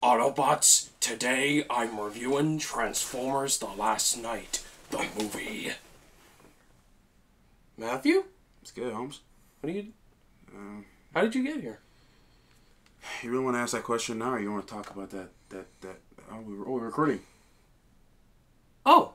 Autobots, today I'm reviewing Transformers The Last Night, the movie. Matthew? It's good, Holmes. What are you... How did you get here? You really want to ask that question now, or you want to talk about that... Oh, we're recording. Oh.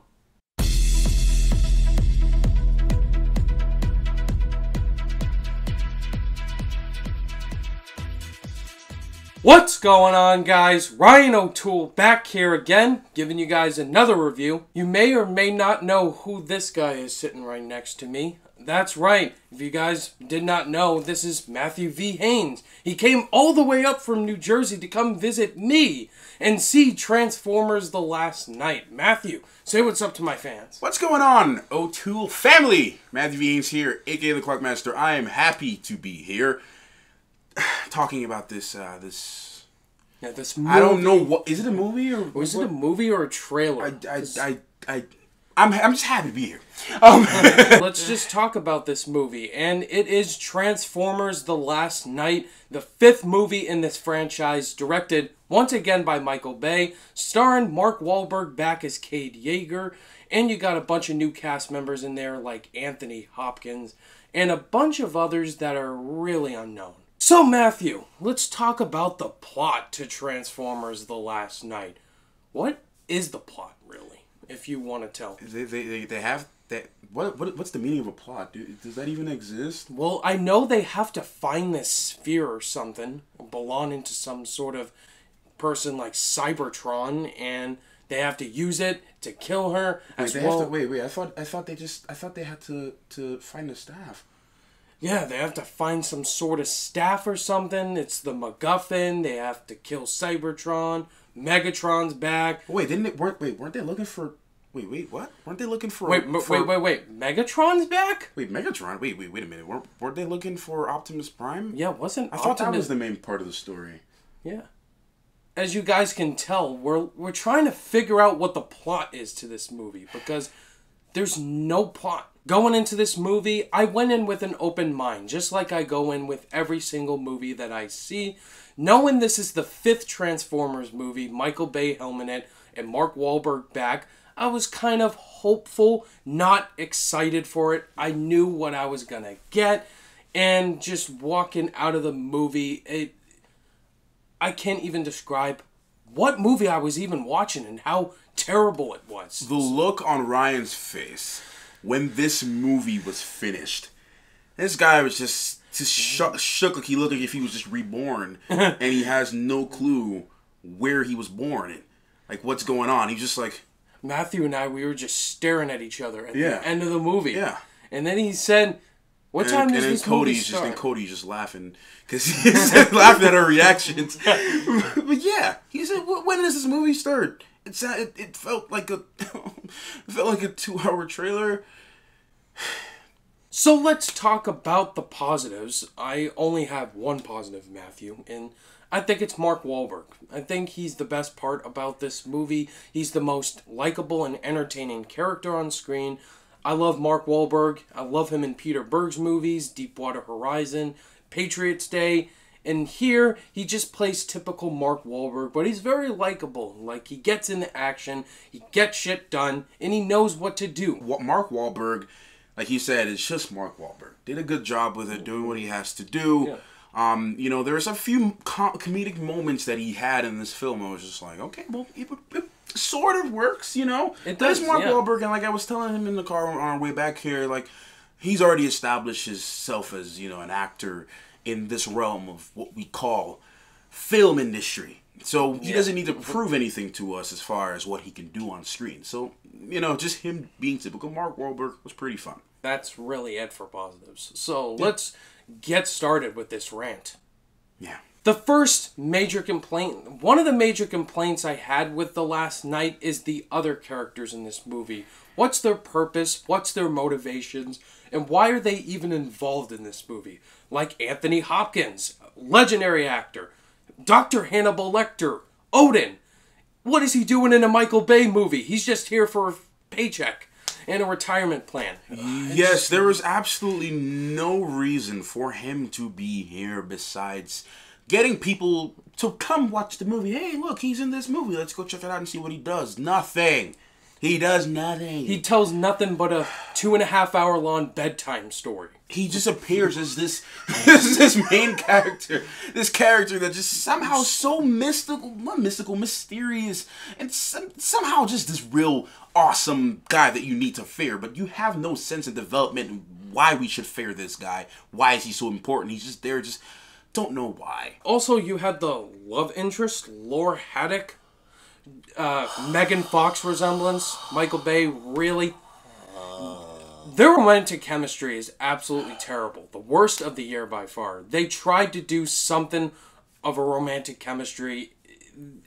What's going on, guys? Ryan O'Toole back here again, giving you guys another review. You may or may not know who this guy is sitting right next to me. That's right. If you guys did not know, this is Matthew V. Haynes. He came all the way up from New Jersey to come visit me and see Transformers The Last Night. Matthew, say what's up to my fans. What's going on, O'Toole family? Matthew V. Haynes here, aka the Clockmaster. I am happy to be here. Talking about this this movie. I don't know what is it, a movie or is it a movie or a trailer? I'm just happy to be here. Let's just talk about this movie, and it is Transformers: The Last Night, the 5th movie in this franchise, directed once again by Michael Bay, starring Mark Wahlberg back as Cade Yeager, and you got a bunch of new cast members in there like Anthony Hopkins and a bunch of others that are really unknown. So, Matthew, let's talk about the plot to Transformers: The Last Night. What is the plot, really, if you want to tell? They have that. What's the meaning of a plot? Does that even exist? Well, I know they have to find this sphere or something belonging to some sort of person like Cybertron, and they have to use it to kill her. Wait, I thought they had to find the staff. Yeah, they have to find some sort of staff or something. It's the MacGuffin. They have to kill Cybertron. Megatron's back. Wait, weren't they looking for... Wait, what? Weren't they looking for... Wait, Megatron's back? Wait, Megatron? Wait a minute. Weren't they looking for Optimus Prime? Yeah, wasn't I thought that was the main part of the story. Yeah. As you guys can tell, we're trying to figure out what the plot is to this movie, because there's no plot. Going into this movie, I went in with an open mind, just like I go in with every single movie that I see. Knowing this is the 5th Transformers movie, Michael Bay helming it, and Mark Wahlberg back, I was kind of hopeful, not excited for it. I knew what I was gonna get, and just walking out of the movie, I can't even describe what movie I was even watching and how terrible it was. The look on Ryan's face when this movie was finished, this guy was just shook like he looked like if he was just reborn, and he has no clue where he was born and like what's going on. He's just like... Matthew and I, we were just staring at each other at the end of the movie. Yeah. And then he said, "What time does this movie start?" And Cody's just laughing because he's laughing at our reactions. But yeah, he said, "When does this movie start?" It felt like a 2-hour trailer. So let's talk about the positives. I only have one positive, Matthew, and I think it's Mark Wahlberg. I think he's the best part about this movie. He's the most likable and entertaining character on screen. I love Mark Wahlberg. I love him in Peter Berg's movies, Deepwater Horizon, Patriots Day. And here, he just plays typical Mark Wahlberg, but he's very likable. Like, he gets into action, he gets shit done, and he knows what to do. Mark Wahlberg, like he said, is just Mark Wahlberg. Did a good job with it, doing what he has to do. Yeah. There's a few comedic moments that he had in this film. I was just like, okay, well, it sort of works, It does, It's Mark Wahlberg, and like I was telling him in the car on our way back here, like, he's already established himself as, an actor in this realm of what we call film industry. So he doesn't need to prove anything to us as far as what he can do on screen. So, just him being typical Mark Wahlberg was pretty fun. That's really it for positives. So let's get started with this rant. Yeah. The first major complaint, one of the major complaints I had with The Last Night is the other characters in this movie. What's their purpose? What's their motivations? And why are they even involved in this movie? Like Anthony Hopkins, legendary actor. Dr. Hannibal Lecter, Odin. What is he doing in a Michael Bay movie? He's just here for a paycheck and a retirement plan. Yes, there was absolutely no reason for him to be here besides getting people to come watch the movie. Hey, look, he's in this movie. Let's go check it out and see what he does. Nothing. He does nothing. He tells nothing but a 2.5 hour long bedtime story. He just appears as this main character. This character that just somehow so mysterious, and somehow just this real awesome guy that you need to fear. But you have no sense of development and why we should fear this guy. Why is he so important? He's just there, just don't know why. Also, you had the love interest, Laura Haddock. Megan Fox resemblance. Michael Bay, really? Their romantic chemistry is absolutely terrible. The worst of the year by far. They tried to do something of a romantic chemistry.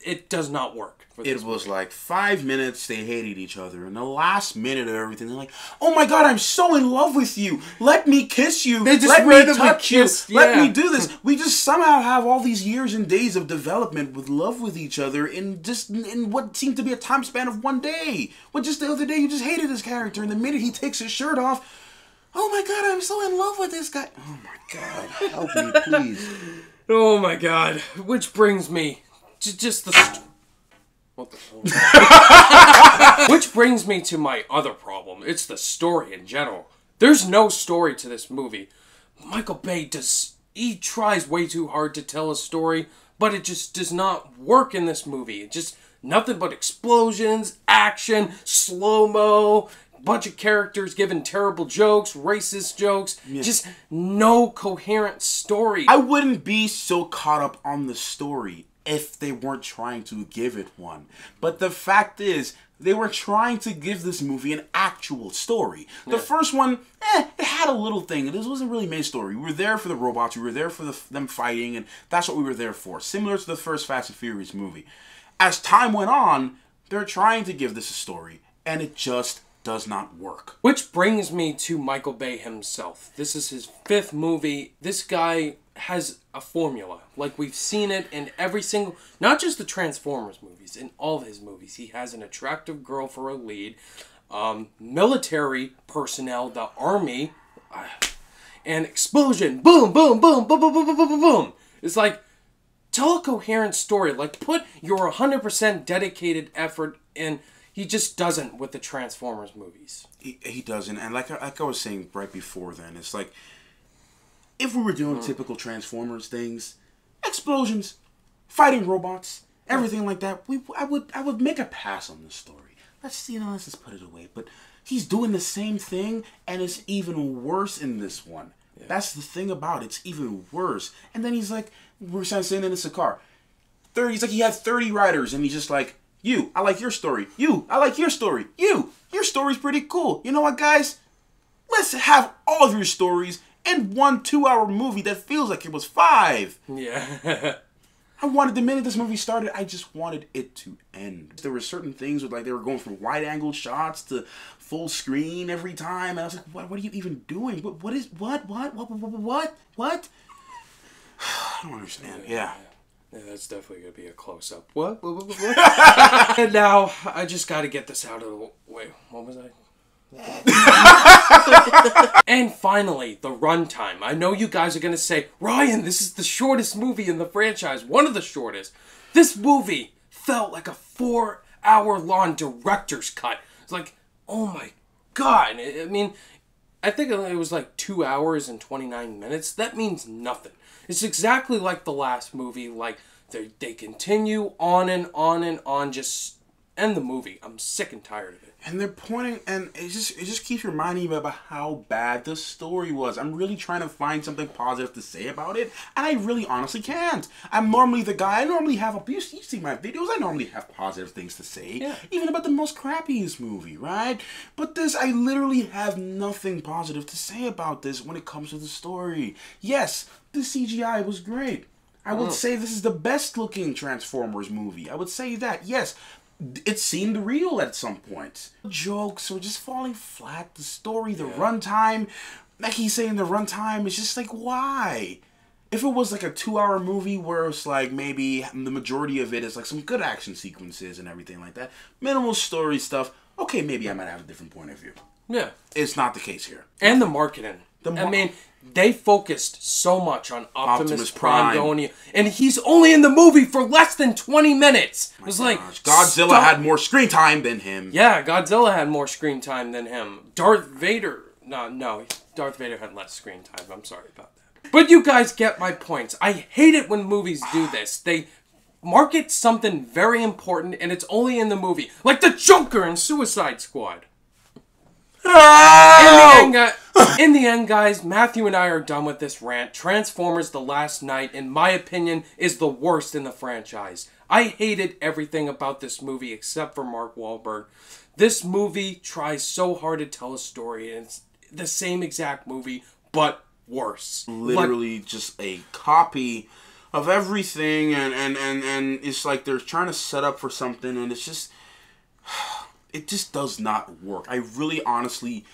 It does not work. It was like 5 minutes they hated each other. And the last minute of everything, they're like, oh my god, I'm so in love with you. Let me kiss you. They just Let me touch you. Yeah. Let me do this. We just somehow have all these years and days of development with love with each other in what seemed to be a time span of one day. But just the other day, you just hated this character. And the minute he takes his shirt off, oh my god, I'm so in love with this guy. Oh my god, help me, please. Oh my god. Which brings me to just the... What the hell? Which brings me to my other problem. It's the story in general. There's no story to this movie. Michael Bay he tries way too hard to tell a story, but it just does not work in this movie. It just nothing but explosions, action, slow-mo, bunch of characters giving terrible jokes, racist jokes, just no coherent story. I wouldn't be so caught up on the story if they weren't trying to give it one. But the fact is, they were trying to give this movie an actual story. The first one, it had a little thing. This wasn't really main story. We were there for the robots. We were there for them fighting, and that's what we were there for. Similar to the first Fast and Furious movie. As time went on, they're trying to give this a story, and it just does not work. Which brings me to Michael Bay himself. This is his 5th movie. This guy has a formula. Like, we've seen it in every single... Not just the Transformers movies. In all of his movies. He has an attractive girl for a lead. Military personnel, the army. And explosion. Boom, boom, boom, boom, boom, boom, boom, boom, boom. It's like, tell a coherent story. Like, put your 100% dedicated effort in... He just doesn't with the Transformers movies. He doesn't. And like I was saying right before then, it's like, if we were doing typical Transformers things, explosions, fighting robots, everything like that, I would make a pass on this story. Let's just put it away. But he's doing the same thing, and it's even worse in this one. Yeah. That's the thing about it. It's even worse. And then he's like, we're sitting in this car. He's like, he had 30 writers, and he's just like, you, I like your story. You, I like your story. Your story's pretty cool. You know what, guys? Let's have all of your stories in one 2-hour movie that feels like it was 5. Yeah. The minute this movie started, I just wanted it to end. There were certain things with, like, they were going from wide-angle shots to full screen every time, and I was like, what are you even doing? What? I don't understand. Yeah. Yeah, that's definitely going to be a close-up. What? And now, I just got to get this out of the way. What was I? And finally, the runtime. I know you guys are going to say, Ryan, this is the shortest movie in the franchise. One of the shortest. This movie felt like a 4-hour-long director's cut. It's like, oh my god. I mean, I think it was like 2 hours and 29 minutes. That means nothing. It's exactly like the last movie. Like, they continue on and on and on. Just end the movie. I'm sick and tired of it. And they're pointing, and it just keeps reminding me about how bad the story was. I'm really trying to find something positive to say about it, and I really honestly can't. I'm normally the guy, I normally have, you see my videos, I normally have positive things to say, even about the most crappiest movie, right? But this, I literally have nothing positive to say about this when it comes to the story. Yes, the CGI was great. I would say this is the best looking Transformers movie. I would say that, yes. It seemed real at some point. Jokes were just falling flat. The story, the runtime, like he's saying, the runtime is just like, why? If it was like a 2-hour movie where it's like maybe the majority of it is like some good action sequences and everything like that, minimal story stuff, okay, maybe I might have a different point of view. Yeah. It's not the case here. And the marketing. I mean, they focused so much on Optimus Prime going, and he's only in the movie for less than 20 minutes. It was like Godzilla had more screen time than him. Yeah, Godzilla had more screen time than him. Darth Vader, no, Darth Vader had less screen time. I'm sorry about that. But you guys get my points. I hate it when movies do this. They market something very important and it's only in the movie, like the Joker in Suicide Squad. In the end, guys, Matthew and I are done with this rant. Transformers The Last Knight, in my opinion, is the worst in the franchise. I hated everything about this movie except for Mark Wahlberg. This movie tries so hard to tell a story, and it's the same exact movie, but worse. Literally just a copy of everything, and it's like they're trying to set up for something, and it's just... It just does not work. I really, honestly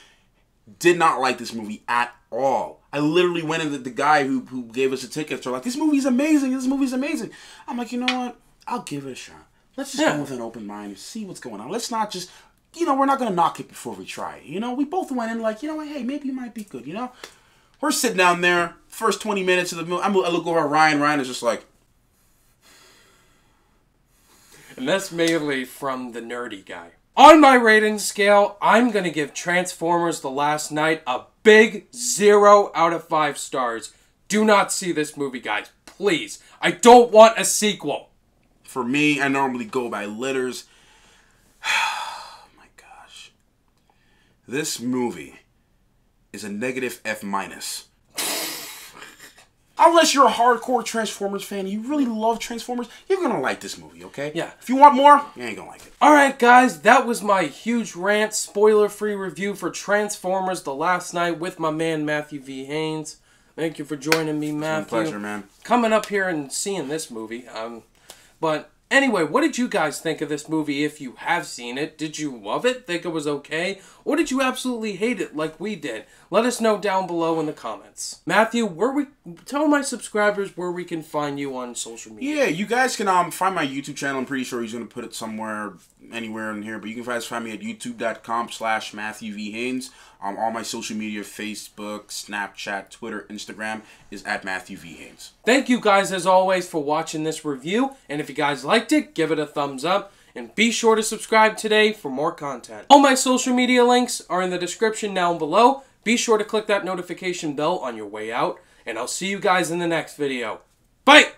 did not like this movie at all. I literally went into the guy who gave us the tickets. They're like, this movie's amazing. This movie's amazing. I'm like, you know what? I'll give it a shot. Let's just go with an open mind and see what's going on. Let's not just, we're not going to knock it before we try it. We both went in like, what, hey, maybe it might be good, We're sitting down there, first 20 minutes of the movie. I look over at Ryan. Ryan is just like... And that's mainly from the nerdy guy. On my rating scale, I'm going to give Transformers The Last Knight a big 0 out of 5 stars. Do not see this movie, guys. Please. I don't want a sequel. For me, I normally go by letters. Oh my gosh. This movie is a negative F-. Unless you're a hardcore Transformers fan, you really love Transformers, you're going to like this movie, okay? Yeah. If you want more, you ain't going to like it. Alright, guys, that was my huge rant, spoiler-free review for Transformers The Last Knight with my man, Matthew V. Haynes. Thank you for joining me, Matthew. It's been a pleasure, man. Coming up here and seeing this movie. But anyway, what did you guys think of this movie if you have seen it? Did you love it? Think it was okay? Or did you absolutely hate it like we did? Let us know down below in the comments. Matthew, tell my subscribers where we can find you on social media. Yeah, you guys can find my YouTube channel. I'm pretty sure he's going to put it somewhere, anywhere in here. But you can guys find me at youtube.com/MatthewVHaynes. All my social media, Facebook, Snapchat, Twitter, Instagram, is at MatthewVHaynes. Thank you guys, as always, for watching this review. And if you guys liked it, give it a thumbs up. And be sure to subscribe today for more content. All my social media links are in the description down below. Be sure to click that notification bell on your way out. And I'll see you guys in the next video. Bye!